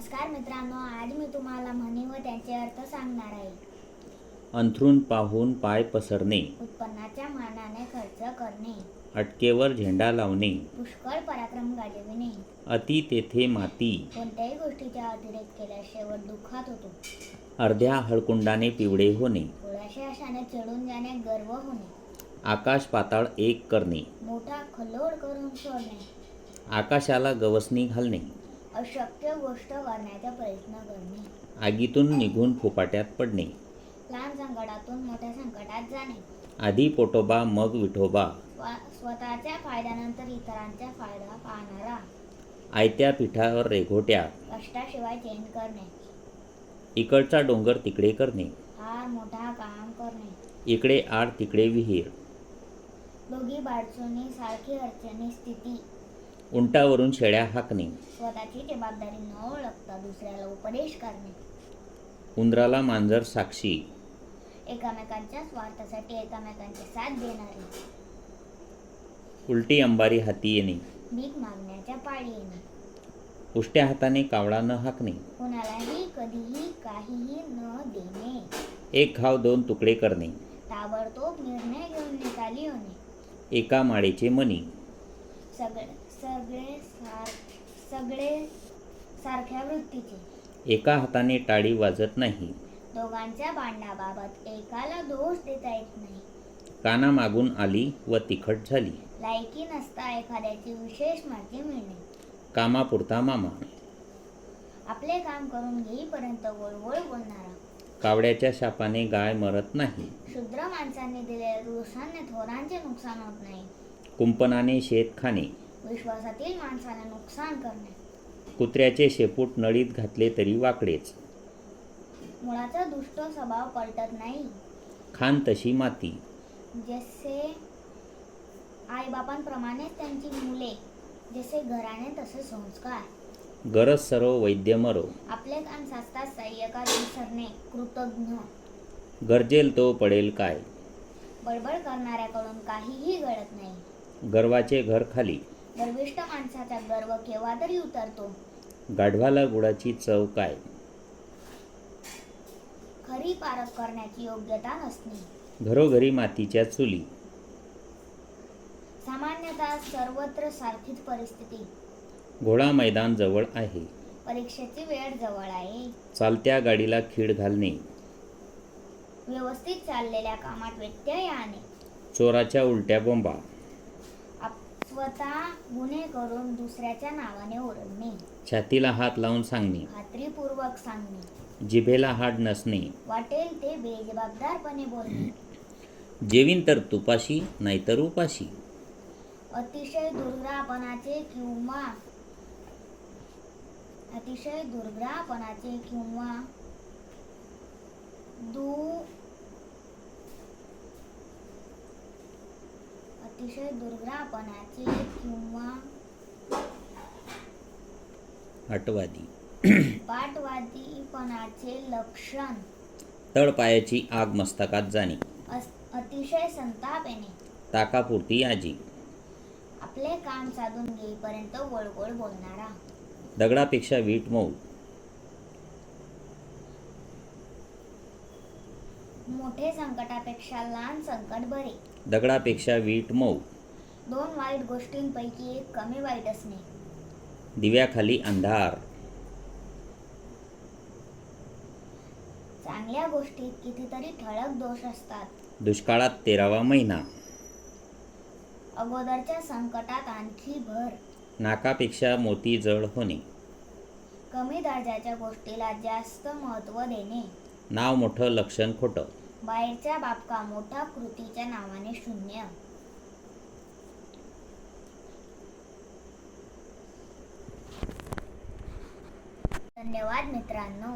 नमस्कार मित्रांनो, आज मी तुम्हाला म्हणी व त्यांचे अर्थ सांगणार आहे. अंथरूण पाहून पाय पसरणे, उत्पन्नाच्या मानाने खर्च करणे, अटकेवर झेंडा लावणे, पुष्कळ पराक्रम गाजविणे, अति तेथे माती, कोणत्याही गोष्टीचा अतिरेक केल्यास शेवट दुःखात होतो, अर्ध्या हळकुंडाने पिवळे होणे, थोड्याशा आशाने चढून जाणे गर्व होणे, आकाश पाताळ एक करणे, मोठा खल्लोळ करून सोडणे, आकाशाला गवसणी घालणे, अशक्य गोष्ट करण्याचा प्रयत्न करणे, आगीतून निघून फुपाट्यात पडणे, लहान संकटातून मोठ्या संकटात जाणे, आधी पोटोबा मग विठोबा, स्वतःच्या फायद्यानंतर इतरांचा फायदा पाहणारा, आयत्या पिठावर रेघोट्या, कष्टाशिवाय चैन करणे, इकडचा डोंगर तिकडे करणे, फार मोठा काम करणे, इकडे आड तिकडे विहीर, दोघी बाजूंनी सारखी अडचणी स्थिती, उंटावरून शेळ्या हाकणे, स्वतःची जबाबदारी न ओळखता दुसऱ्याला उपदेश करणे, उंदराला मांजर साक्षी, एकमेकांच्या स्वार्थासाठी एकमेकांची साथ देणारे, उलटी अंबारी हाती येणे, भीक मागण्याच्या पाळी येणे, उष्ट्या हाताने कावळा न हाकणे, कुणालाही कधीही काहीही न देणे, एक घाव दोन तुकडे करणे, ताबडतोब निर्णय घेऊन निकाली होणे, एका माळेचे मणी, सगळे सारख्या वृत्तीचे, एका हाताने टाळी वाजत नाही, दोघांच्या भांडणाबाबत एकाला दोष देता येत नाही, कानामागून आली व तिखट झाली, लायकी नसता एखाद्याची विशेष माहिती मिळणे, कामापुरता मामा, आपले काम करून घेईपर्यंत गोळगोळ बोलणारा, कावड्याच्या शापाने गाय मरत नाही, शूद्र माणसांनी दिलेल्या दोषांनी थोरांचे नुकसान होत नाही, कुंपणाने शेत खाणे, विश्वासातील माणसाला नुकसान करणे, कुत्र्याचे शेपूट नळीत घातले तरी वाकडेच, मुळाचा दुष्ट स्वभाव पलटत नाही, खान तशी माती, जसे आईबापांप्रमाणेच त्यांची मुले, जसे घराणे तसे संस्कार, गरज सरो वैद्य मरो, आपले काम साचताच सहाय्यकार विसरणे कृतज्ञ, गरजेल तो पडेल काय, बडबड करणाऱ्याकडून काहीही घडत नाही, गर्वाचे घर खाली, गर्विष्ठ माणसाचा गर्व केव्हा तरी उतरतो, गाढवाला गुळाची चव काय, खरी पारख करण्याची योग्यता नसणे, घरोघरी मातीच्या चुली, सामान्यतः सर्वत्र सारखीच परिस्थिती, घोडा मैदान जवळ आहे, परीक्षेची वेळ जवळ आहे, चालत्या गाडीला खीळ घालणे, व्यवस्थित चाललेल्या कामात व्यत्यय आणणे, चोराच्या उलट्या बोंबा, स्वतः गुन्हे करून दुसऱ्याच्या नावाने ओरडणे, छातीला हात लावून सांगणे, खात्रीपूर्वक सांगणे, जिभेला हाड नसणे, वाटेल ते बेजबाबदारपणे बोलणे, जेवीन तर तुपाशी नाहीतर उपाशी, अतिशय दुर्ग्राहपणाचे किंवा अतिशय दुर्ग्राहपणाचे किंवा हटवादी, पाठवादीपणाचे लक्षण, तळपायाची आग मस्तकात जाणे, अतिशय संताप येणे, ताकापुरती आजी, आपले काम साधून घेईपर्यंत गोळगोळ बोलणारा, दगडापेक्षा वीट मऊ, मोठे संकटापेक्षा लहान संकट बरे, दगडापेक्षा वीट मऊ, दोन वाईट गोष्टींपैकी एक कमी वाईट असणे, दिव्याखाली अंधार, चांगल्या गोष्टीत कितीतरी ठळक दोष असतात, दुष्काळात 13वा महिना, अगोदरच्या संकटात आणखी भर, नाकापेक्षा मोती जड होणे, कमी दर्जाच्या गोष्टीला जास्त महत्त्व देणे, नाव मोठं लक्षण खोटं, बाहेरच्या बापका मोठा कृतीच्या नावाने शून्य. धन्यवाद मित्रांनो.